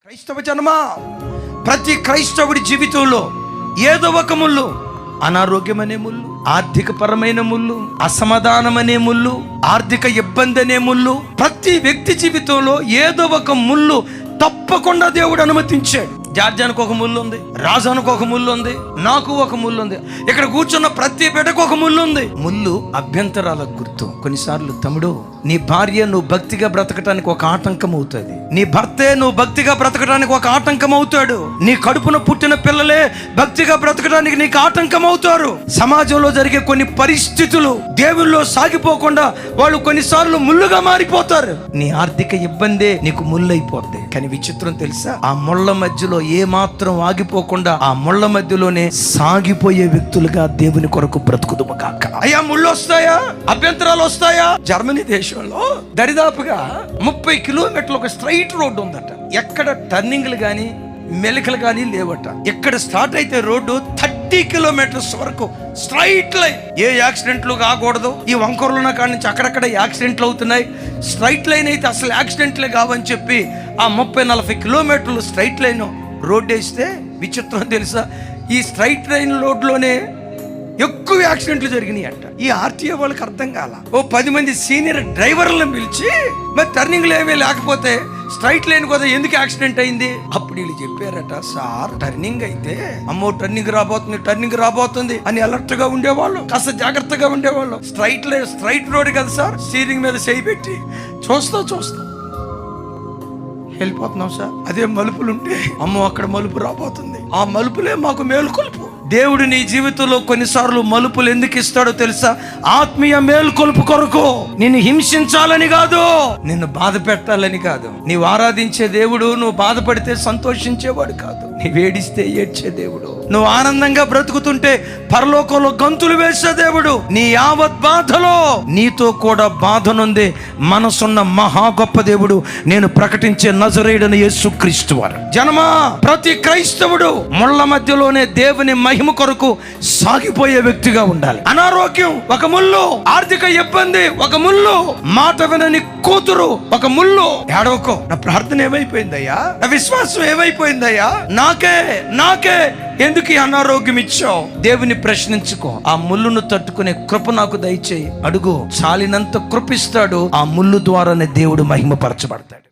క్రైస్తవ జన్మ ప్రతి క్రైస్తవుడి జీవితంలో ఏదో ఒక ముళ్ళు, అనారోగ్యం అనే ముళ్ళు, ఆర్థిక పరమైన ముళ్ళు, అసమాధానం అనే ముళ్ళు, ఆర్థిక ఇబ్బంది అనే ముళ్ళు, ప్రతి వ్యక్తి జీవితంలో ఏదో ఒక ముళ్ళు తప్పకుండా దేవుడు అనుమతించాడు. జార్జానికి ఒక ముళ్ళు ఉంది, రాజానికి ఒక ముళ్ళు ఉంది, నాకు ఒక ముళ్ళు ఉంది, ఇక్కడ కూర్చున్న ప్రతి బిడ్డకు ఒక ముళ్ళు ఉంది. ముళ్ళు అభ్యంతరాలకు గుర్తు. కొన్నిసార్లు తమ్ముడు, నీ భార్య నువ్వు భక్తిగా బ్రతకటానికి ఒక ఆటంకం అవుతుంది, నీ భర్తే నువ్వు భక్తిగా బ్రతకడానికి ఒక ఆటంకం అవుతాడు, నీ కడుపున పుట్టిన పిల్లలే భక్తిగా బ్రతకడానికి నీకు ఆటంకం అవుతారు. సమాజంలో జరిగే కొన్ని పరిస్థితులు దేవుల్లో సాగిపోకుండా వాళ్ళు కొన్నిసార్లు ముళ్ళుగా మారిపోతారు. నీ ఆర్థిక ఇబ్బందే నీకు ముళ్ళు అయిపోద్ది. కానీ విచిత్రం తెలుసా, ఆ ముళ్ళ మధ్యలో ఏ మాత్రం ఆగిపోకుండా ఆ ముళ్ళ మధ్యలోనే సాగిపోయే వ్యక్తులుగా దేవుని కొరకు బ్రతుకుదుము కాక. అయ్యా, ముళ్ళు వస్తాయా, అభ్యంతరాలు వస్తాయా? జర్మనీ దేశంలో దరిదాపుగా 30 కిలోమీటర్లు ఒక స్ట్రైట్ రోడ్డు ఉందట. ఎక్కడ టర్నింగ్లు గాని మెలికలు గాని లేవట. ఎక్కడ స్టార్ట్ అయితే రోడ్డు 30 కిలోమీటర్స్ వరకు స్ట్రైట్ లైన్. ఏ యాక్సిడెంట్లు కాకూడదు. ఈ వంకర్లున్న కాడి నుంచి అక్కడక్కడ యాక్సిడెంట్లు అవుతున్నాయి. స్ట్రైట్ లైన్ అయితే అసలు యాక్సిడెంట్లే కావని చెప్పి ఆ 30-40 కిలోమీటర్లు స్ట్రైట్ లైన్ రోడ్డు వేస్తే విచిత్రం తెలుసా, ఈ స్ట్రైట్ లైన్ రోడ్లోనే ఎక్కువ యాక్సిడెంట్లు జరిగినాయి అంట. ఈ ఆర్టీఓ వాళ్ళకి అర్థం కాల. ఓ 10 మంది సీనియర్ డ్రైవర్లను పిలిచి, మరి టర్నింగ్లు ఏమీ లేకపోతే స్ట్రైట్ లైన్ కదా ఎందుకు యాక్సిడెంట్ అయింది? అప్పుడు వీళ్ళు చెప్పారట, సార్ టర్నింగ్ అయితే అమ్మో టర్నింగ్ రాబోతుంది అని అలర్ట్ గా ఉండేవాళ్ళు, కాస్త జాగ్రత్తగా ఉండేవాళ్ళు. స్ట్రైట్ రోడ్ కదా సార్, స్టీరింగ్ మీద చేయి పెట్టి చూస్తా వెళ్ళిపోతున్నాం సార్. అదే మలుపులు ఉంటే అమ్మో అక్కడ మలుపు రాబోతుంది, ఆ మలుపులే మాకు మేలుకొలుపు. దేవుడు నీ జీవితంలో కొన్నిసార్లు మలుపులు ఎందుకు ఇస్తాడో తెలుసా? ఆత్మీయ మేలుకొలుపు కొరకు. నిన్ను హింసించాలని కాదు, నిన్ను బాధ పెట్టాలని కాదు. నీవు ఆరాధించే దేవుడు నువ్వు బాధపడితే సంతోషించేవాడు కాదు, నీవు ఏడిస్తే ఏడ్చే దేవుడు. నువ్వు ఆనందంగా బ్రతుకుతుంటే పరలోకంలో గంతులు వేసే దేవుడు. నీ యావత్ బాధలో నీతో కూడా బాధనుంది మనసున్న మహా గొప్ప దేవుడు నేను ప్రకటించే నజరేయుడైన యేసుక్రీస్తు వారు. జనమా, ప్రతి క్రైస్తవుడు ముళ్ళ మధ్యలోనే దేవుని మహిమ కొరకు సాగిపోయే వ్యక్తిగా ఉండాలి. అనారోగ్యం ఒక ముళ్ళు, ఆర్థిక ఇబ్బంది ఒక ముళ్ళు, మాట వినని కూతురు ఒక ముళ్ళు. ఏడవకో, నా ప్రార్థన ఏమైపోయిందయ్యా, నా విశ్వాసం ఏమైపోయిందయ్యా, నాకే ఎందుకు ఈ అనారోగ్యం ఇచ్చావు? దేవుని ప్రశ్నించుకో. ఆ ముళ్ళును తట్టుకునే కృప నాకు దయచేయి. అడుగు, చాలినంత కృపిస్తాడు. ఆ ముళ్ళు ద్వారానే దేవుడు మహిమపరచబడతాడు.